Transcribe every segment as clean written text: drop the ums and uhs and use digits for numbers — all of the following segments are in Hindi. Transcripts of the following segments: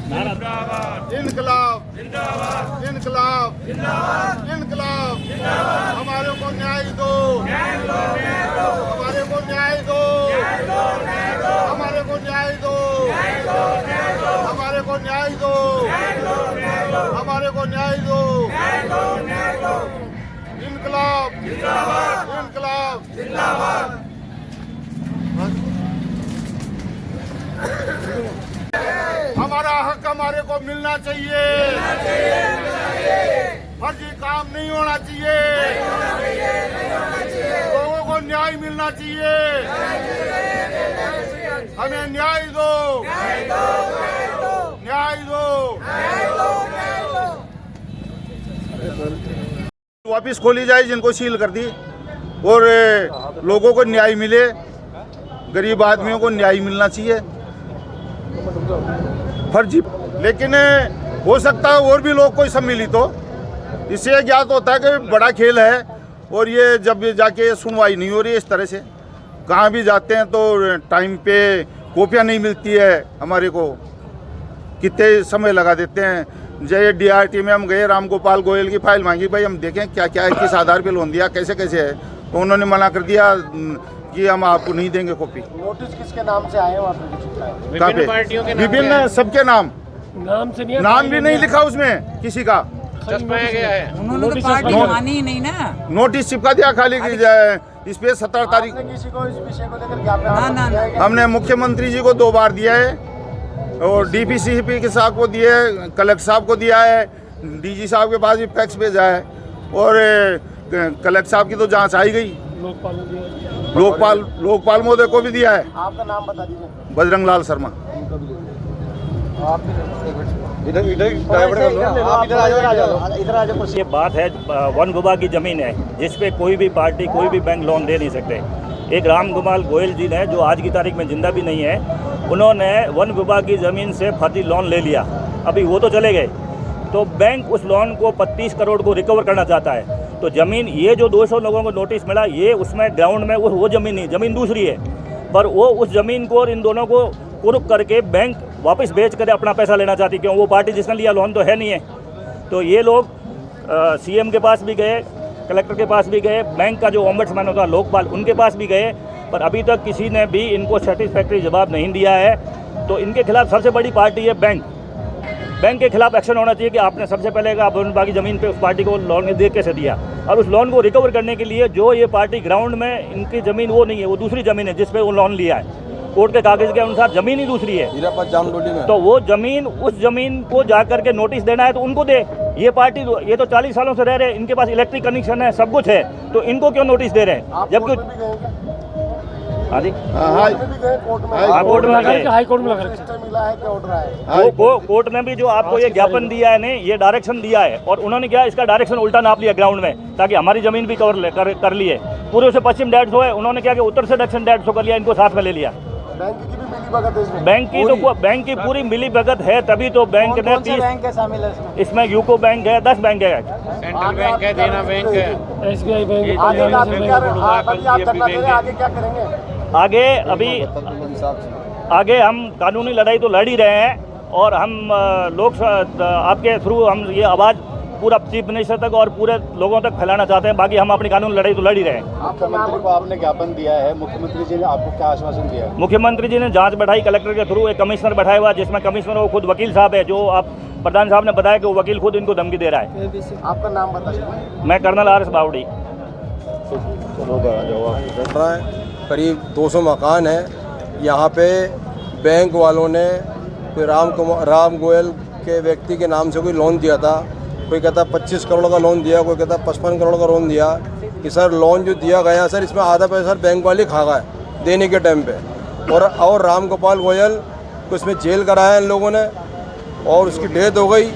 इनकलाब इनकलाब इनकलाब। हमारे को न्याय दो, हमारे को न्याय दो, हमारे को न्याय दो, हमारे को न्याय दो, हमारे को न्याय दो। इनकलाब इनकलाब जिंदाबाद। हमारा हक हमारे को मिलना चाहिए, फर्जी काम नहीं होना चाहिए, लोगों को न्याय मिलना चाहिए। हमें न्याय दो, न्याय दो। वापिस खोली जाए जिनको सील कर दी, और लोगों को न्याय मिले, गरीब आदमियों को न्याय मिलना चाहिए। फर्जी, लेकिन हो सकता है और भी लोग कोई सम्मिलित हो। इससे ज्ञात होता है कि बड़ा खेल है, और ये जब जाके सुनवाई नहीं हो रही है इस तरह से। कहाँ भी जाते हैं तो टाइम पे कॉपियाँ नहीं मिलती है हमारे को, कितने समय लगा देते हैं। जय DRT में हम गए, राम गोपाल गोयल की फाइल मांगी, भाई हम देखें क्या क्या है, किस आधार पे लोन दिया, कैसे कैसे है, तो उन्होंने मना कर दिया कि हम आपको नहीं देंगे कॉपी। नोटिस किसके नाम से आए हो आप? विभिन्न पार्टियों के, विभिन्न सबके नाम से नहीं, नाम भी नहीं लिखा उसमें किसी का, चस्पाया गया है। उन्होंने तो पार्टी मानी ही नहीं ना, नोटिस चिपका दिया खाली की इस पे 17 तारीख। किसी को इस विषय को लेकर ज्ञापन हमने मुख्यमंत्री जी को 2 बार दिया है, और DPCP के साहब को दिया है, कलेक्टर साहब को दिया है, DG साहब के पास भी फैक्स भेजा है, और कलेक्टर साहब की तो जांच आई गई, लोकपाल महोदय को भी दिया है। आपका नाम बता दीजिए। बजरंग लाल शर्मा। ये बात है, वन विभाग की ज़मीन है जिस पे कोई भी पार्टी कोई भी बैंक लोन दे नहीं सकते। एक राम गोपाल गोयल जी ने, जो आज की तारीख में जिंदा भी नहीं है, उन्होंने वन विभाग की ज़मीन से फर्जी लोन ले लिया। अभी वो तो चले गए, तो बैंक उस लोन को 25 करोड़ को रिकवर करना चाहता है। तो ज़मीन, ये जो 200 लोगों को नोटिस मिला, ये उसमें ग्राउंड में वो ज़मीन नहीं, ज़मीन दूसरी है, पर वो उस ज़मीन को और इन दोनों को कुर्क करके बैंक वापस बेच कर अपना पैसा लेना चाहती, क्यों वो पार्टी जिसने लिया लोन तो है नहीं है। तो ये लोग CM के पास भी गए, कलेक्टर के पास भी गए, बैंक का जो ओम्बड्समैन होता है लोकपाल, उनके पास भी गए, पर अभी तक किसी ने भी इनको सेटिस्फैक्ट्री जवाब नहीं दिया है। तो इनके खिलाफ सबसे बड़ी पार्टी है बैंक। बैंक के खिलाफ एक्शन होना चाहिए कि आपने सबसे पहले वन बाकी ज़मीन पे उस पार्टी को लोन दे कैसे दिया, और उस लोन को रिकवर करने के लिए जो ये पार्टी ग्राउंड में, इनकी ज़मीन वो नहीं है, वो दूसरी ज़मीन है जिस पे वो लोन लिया है, कोर्ट के कागज़ के अनुसार ज़मीन ही दूसरी है। तो वो ज़मीन, उस ज़मीन को जा करके नोटिस देना है तो उनको दे। ये पार्टी, ये तो 40 सालों से रह रहे हैं, इनके पास इलेक्ट्रिक कनेक्शन है, सब कुछ है, तो इनको क्यों नोटिस दे रहे हैं? जबकि हाँ जी, कोर्ट में गए, हाईकोर्ट में मिला है क्या ऑर्डर है? कोर्ट ने भी जो आपको ये ज्ञापन दिया है, नहीं ये डायरेक्शन दिया है, और उन्होंने क्या इसका डायरेक्शन उल्टा नाप लिया ग्राउंड में, ताकि हमारी ज़मीन भी कर लिए। पूर्व से पश्चिम 150 है, उन्होंने क्या कि उत्तर से दक्षिण 150 कर लिया, इनको साथ में ले लिया। बैंक की भी मिली भगत है इसमें? बैंक की पूरी मिली भगत है, तभी तो बैंक ने 30 बैंक शामिल है इसमें यूको बैंक है, 10 बैंक है, सेंट्रल बैंक है, देना बैंक है, SBI बैंक। आगे आप धरना दे रहे हैं, आगे क्या करेंगे? आगे हम कानूनी लड़ाई तो लड़ ही रहे हैं, और हम लोग आपके थ्रू हम ये आवाज़ पूरा चीफ मिनिस्टर तक और पूरे लोगों तक फैलाना चाहते हैं। बाकी हम अपनी कानूनी लड़ाई तो लड़ ही रहे हैं। मुख्यमंत्री को आपने ज्ञापन दिया है, मुख्यमंत्री जी ने आपको क्या आश्वासन दिया है? मुख्यमंत्री जी ने जांच बैठाई कलेक्टर के थ्रू, एक कमिश्नर बैठाया हुआ, जिसमें कमिश्नर वो खुद वकील साहब है, जो आप प्रधान साहब ने बताया कि वो वकील खुद इनको धमकी दे रहा है। आपका नाम बताइए। मैं कर्नल RS बावड़ी। करीब 200 मकान है यहाँ पे। बैंक वालों ने कोई राम गोयल के व्यक्ति के नाम से कोई लोन दिया था, कोई कहता 25 करोड़ का लोन दिया, कोई कहता 55 करोड़ का लोन दिया कि सर लोन जो दिया गया सर, इसमें आधा पैसा सर बैंक वाले खा गए देने के टाइम पे, और राम गोपाल गोयल को इसमें जेल कराया इन लोगों ने, और उसकी डेथ हो गई,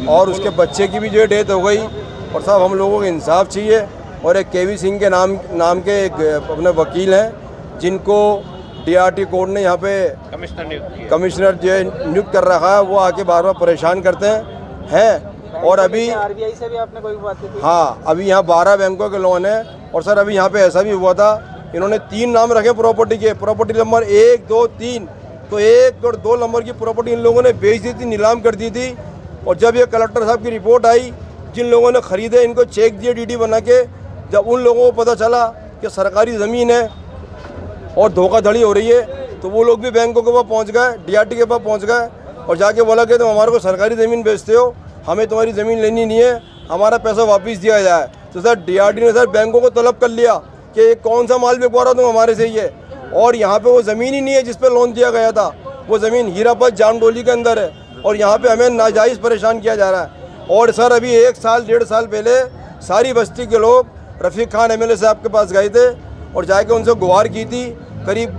और उसके बच्चे की भी जो डेथ हो गई। और साहब हम लोगों को इंसाफ चाहिए। और एक KV सिंह के नाम के एक अपने वकील हैं, जिनको DRT कोर्ट ने यहाँ पे कमिश्नर जो नियुक्त कर रखा है, वो आके बार बार परेशान करते हैं। और अभी RBI से भी आपने कोई बात की? हाँ, अभी यहाँ 12 बैंकों के लोन है। और सर अभी यहाँ पे ऐसा भी हुआ था, इन्होंने 3 नाम रखे प्रॉपर्टी के, प्रॉपर्टी नंबर 1, 2, 3, तो 1 और 2 नंबर की प्रॉपर्टी इन लोगों ने बेच दी थी, नीलाम कर दी थी। और जब ये कलेक्टर साहब की रिपोर्ट आई, जिन लोगों ने ख़रीदे इनको चेक दिए डीडी बना के, जब उन लोगों को पता चला कि सरकारी ज़मीन है और धोखाधड़ी हो रही है, तो वो लोग भी बैंकों के पास पहुँच गए, डीआरटी के पास पहुँच गए और जाके बोला कि तुम हमारे को सरकारी ज़मीन बेचते हो, हमें तुम्हारी ज़मीन लेनी नहीं है, हमारा पैसा वापस दिया जाए। तो सर डीआरटी ने सर बैंकों को तलब कर लिया कि ये कौन सा माल बिकवा रहा तुम हमारे से ही है, और यहाँ पे वो ज़मीन ही नहीं है जिस पे लोन दिया गया था। वो ज़मीन हीरापत जामडोली के अंदर है और यहाँ पे हमें नाजायज़ परेशान किया जा रहा है। और सर अभी 1 साल 1.5 साल पहले सारी बस्ती के लोग रफ़ीक खान एमएलए साहब के पास गए थे और जाके उनसे गुहार की थी। करीब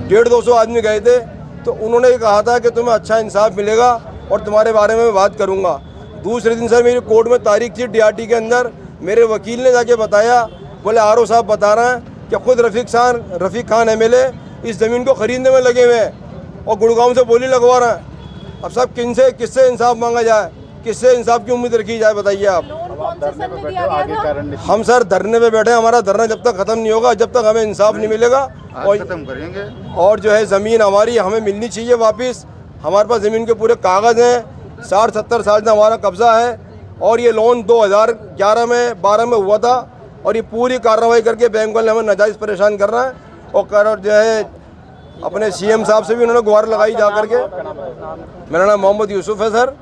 150-200 आदमी गए थे, तो उन्होंने कहा था कि तुम्हें अच्छा इंसाफ मिलेगा और तुम्हारे बारे में मैं बात करूँगा। दूसरे दिन सर मेरी कोर्ट में तारीख थी डीआरटी के अंदर, मेरे वकील ने जाके बताया, बोले आरओ साहब बता रहे हैं कि खुद रफ़ीक खान एमएलए इस ज़मीन को ख़रीदने में लगे हुए हैं और गुड़गांव से बोली लगवा रहे हैं। अब साहब किससे इंसाफ मांगा जाए, किससे इंसाफ की उम्मीद रखी जाए, बताइए आप। हम सर धरने पे बैठे हैं, हमारा धरना जब तक ख़त्म नहीं होगा, जब तक हमें इंसाफ नहीं मिलेगा और खत्म करेंगे। और जो है ज़मीन हमारी हमें मिलनी चाहिए वापस। हमारे पास ज़मीन के पूरे कागज़ हैं, 60-70 साल से हमारा कब्ज़ा है और ये लोन 2011 में 12 में हुआ था और ये पूरी कार्रवाई करके बैंक वाले हमें नाजायज़ परेशान कर रहा है। और जो है अपने सीएम साहब से भी उन्होंने गुहार लगाई जा करके। मेरा नाम मोहम्मद यूसुफ है सर,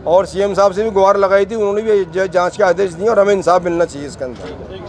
और सीएम साहब से भी गुहार लगाई थी, उन्होंने भी जांच के आदेश दिए और हमें इंसाफ मिलना चाहिए इसके अंदर।